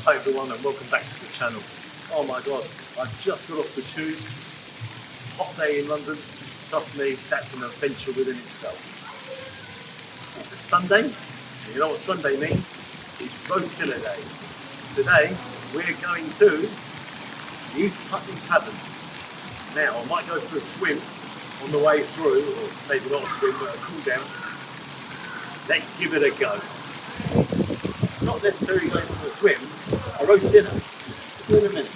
Hi everyone and welcome back to the channel. Oh my god, I just got off the tube. Hot day in London. Trust me, that's an adventure within itself. It's a Sunday, and you know what Sunday means? It's roast dinner day. Today we're going to the East Putney Tavern. Now I might go for a swim on the way through, or maybe not a swim but a cool down. Let's give it a go. Not necessarily going for a swim, a roast dinner. See you in a minute.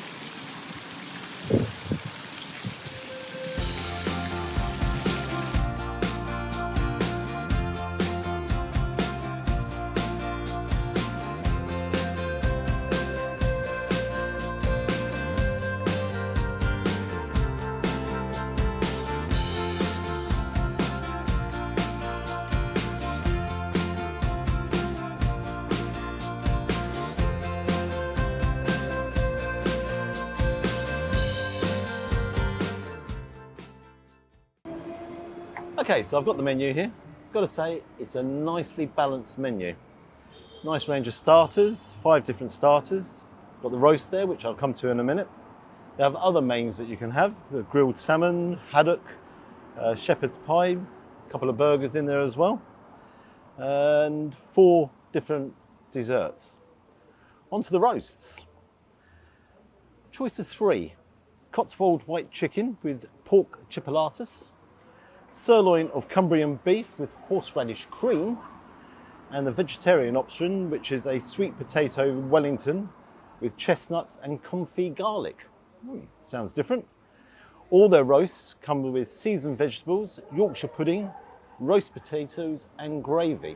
Okay, so I've got the menu here. Got to say, it's a nicely balanced menu. Nice range of starters, 5 different starters. Got the roast there, which I'll come to in a minute. They have other mains that you can have: grilled salmon, haddock, shepherd's pie, a couple of burgers in there as well, and 4 different desserts. On to the roasts. Choice of 3: Cotswold white chicken with pork chipolatas, sirloin of Cumbrian beef with horseradish cream, and the vegetarian option, which is a sweet potato Wellington with chestnuts and confit garlic. Sounds different. All their roasts come with seasoned vegetables, Yorkshire pudding, roast potatoes and gravy.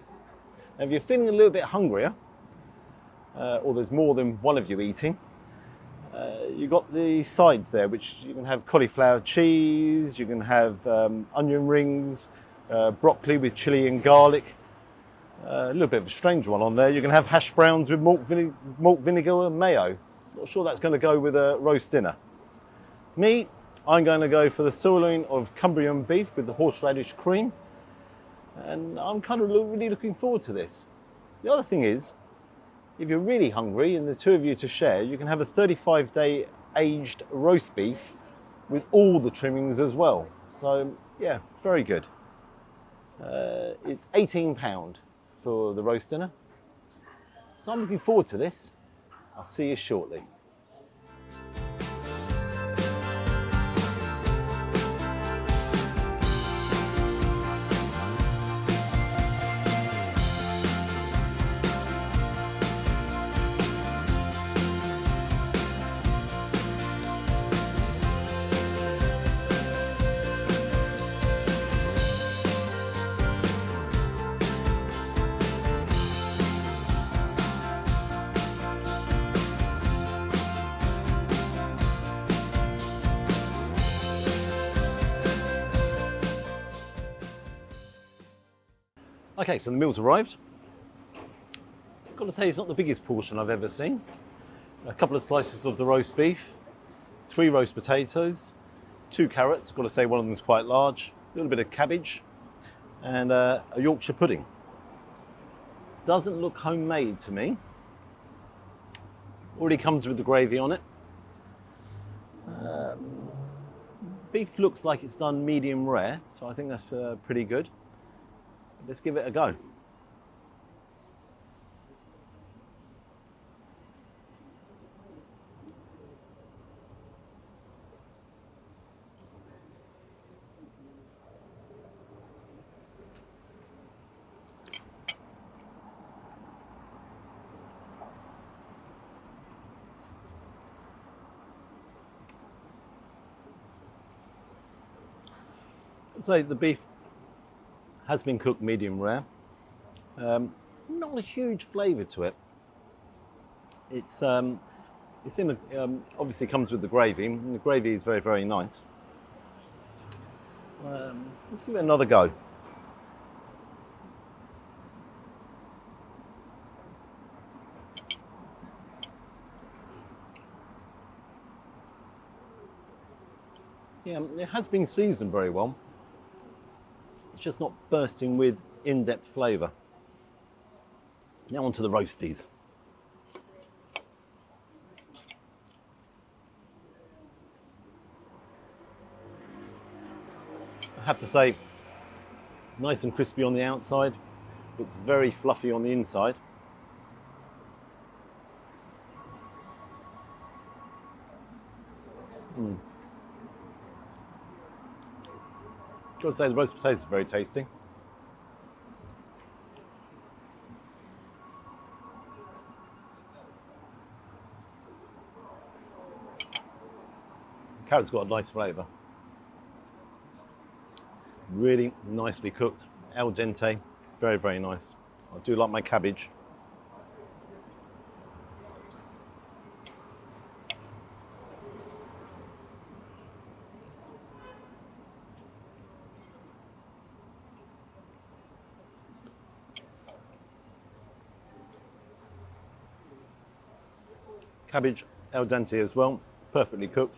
Now if you're feeling a little bit hungrier, or there's more than one of you eating, you've got the sides there, which you can have cauliflower cheese, you can have onion rings, broccoli with chilli and garlic, a little bit of a strange one on there. You can have hash browns with malt vinegar and mayo. Not sure that's going to go with a roast dinner. Me, I'm going to go for the sirloin of Cumbrian beef with the horseradish cream, and I'm kind of really looking forward to this. The other thing is, if you're really hungry and the 2 of you to share, you can have a 35-day aged roast beef with all the trimmings as well. So yeah, very good. It's £18 for the roast dinner. So I'm looking forward to this. I'll see you shortly. Okay, so the meal's arrived. I've got to say, it's not the biggest portion I've ever seen. A couple of slices of the roast beef, 3 roast potatoes, 2 carrots. I've got to say, one of them's quite large. A little bit of cabbage, and a Yorkshire pudding. Doesn't look homemade to me. Already comes with the gravy on it. Beef looks like it's done medium rare, so I think that's pretty good. Let's give it a go. So the beef has been cooked medium rare. Not a huge flavour to it. It's in obviously comes with the gravy, and the gravy is very, very nice. Let's give it another go. Yeah, it has been seasoned very well. It's just not bursting with in-depth flavour. Now onto the roasties. have to say, nice and crispy on the outside, looks very fluffy on the inside. Got to say, the roast potatoes are very tasty. Carrot's got a nice flavour. Really nicely cooked, al dente, very, very nice. I do like my cabbage. Cabbage al dente as well, perfectly cooked.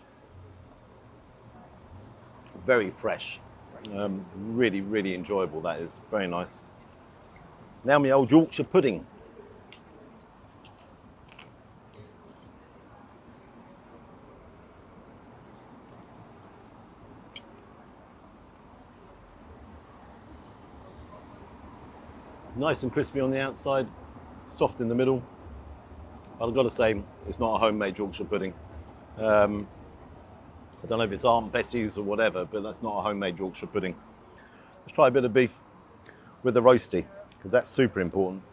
Very fresh. Really, really enjoyable, that is. Very nice. Now my old Yorkshire pudding. Nice and crispy on the outside, soft in the middle. But I've got to say, it's not a homemade Yorkshire pudding. I don't know if it's Aunt Betty's or whatever, but that's not a homemade Yorkshire pudding. Let's try a bit of beef with the roasty, because that's super important.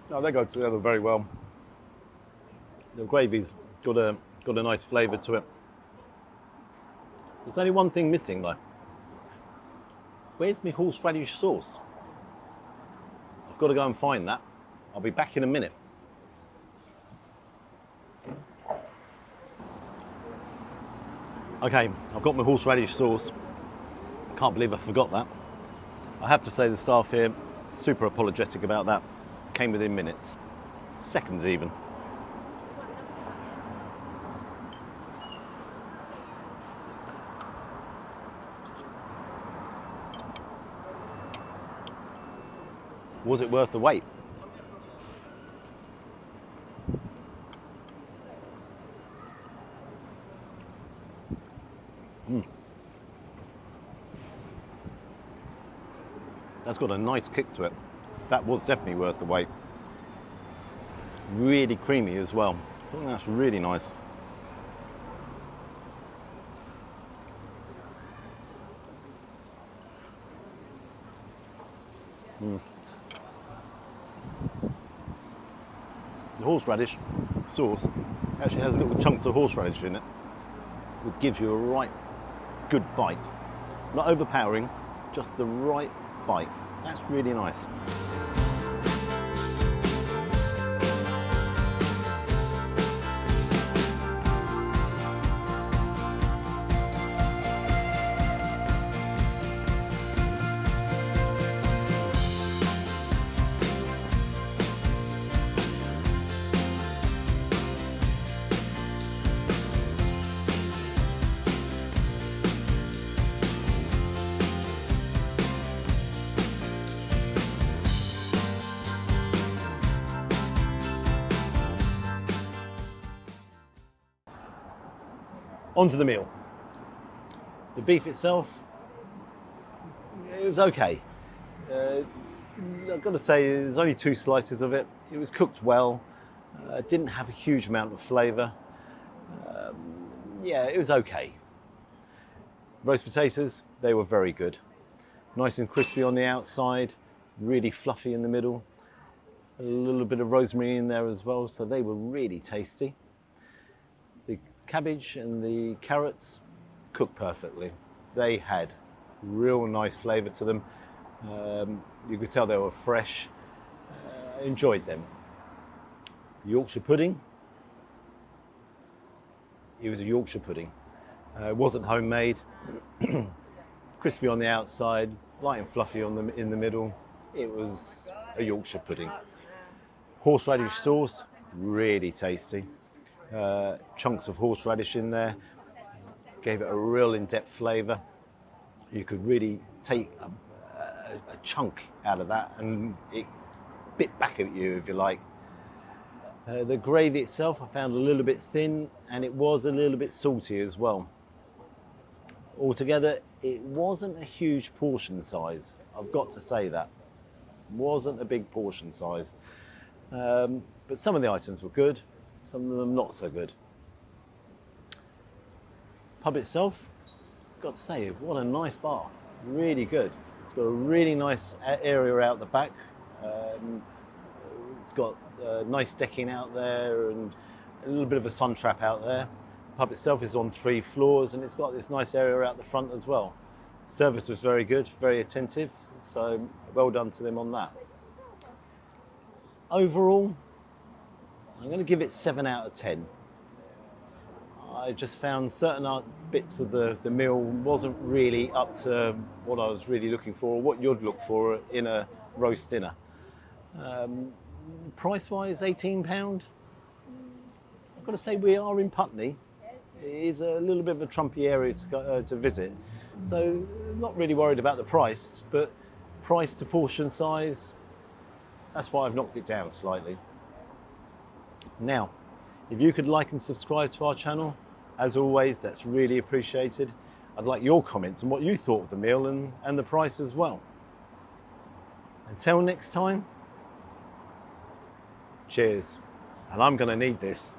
No, they go together very well. The gravy's got a nice flavour to it. There's only one thing missing though. Where's my horseradish sauce? I've got to go and find that. I'll be back in a minute. Okay, I've got my horseradish sauce. I can't believe I forgot that. I have to say the staff here, super apologetic about that. Came within minutes, seconds even. Was it worth the wait? That's got a nice kick to it. That was definitely worth the wait. Really creamy as well. I think that's really nice. The horseradish sauce actually has little chunks of horseradish in it, which gives you a right good bite. Not overpowering, just the right bite. That's really nice. Onto the meal. The beef itself, it was okay. I've got to say, there's only 2 slices of it. It was cooked well. Didn't have a huge amount of flavour. Yeah, it was okay. Roast potatoes, they were very good. Nice and crispy on the outside, really fluffy in the middle. A little bit of rosemary in there as well, so they were really tasty. The cabbage and the carrots cooked perfectly. They had real nice flavour to them. You could tell they were fresh. I enjoyed them. The Yorkshire pudding, it was a Yorkshire pudding. It wasn't homemade. Crispy on the outside, light and fluffy in the middle. It was a Yorkshire pudding. Horseradish sauce, really tasty. chunks of horseradish in there, gave it a real in-depth flavour. You could really take a chunk out of that and it bit back at you, if you like. The gravy itself I found a little bit thin, and it was a little bit salty as well. Altogether, it wasn't a huge portion size, I've got to say that. It wasn't a big portion size. But some of the items were good, some of them not so good. Pub itself, got to say, what a nice bar, really good. It's got a really nice area out the back. It's got nice decking out there and a little bit of a sun trap out there. The pub itself is on 3 floors and it's got this nice area out the front as well. Service was very good, very attentive, so well done to them on that. Overall, I'm going to give it 7 out of 10. I just found certain bits of the meal wasn't really up to what I was really looking for, or what you'd look for in a roast dinner. Price-wise, £18. I've got to say, we are in Putney. It is a little bit of a trumpy area to visit, so not really worried about the price, but price to portion size, that's why I've knocked it down slightly. Now, if you could like and subscribe to our channel, as always, that's really appreciated. I'd like your comments on what you thought of the meal and the price as well. Until next time, cheers. And I'm going to need this.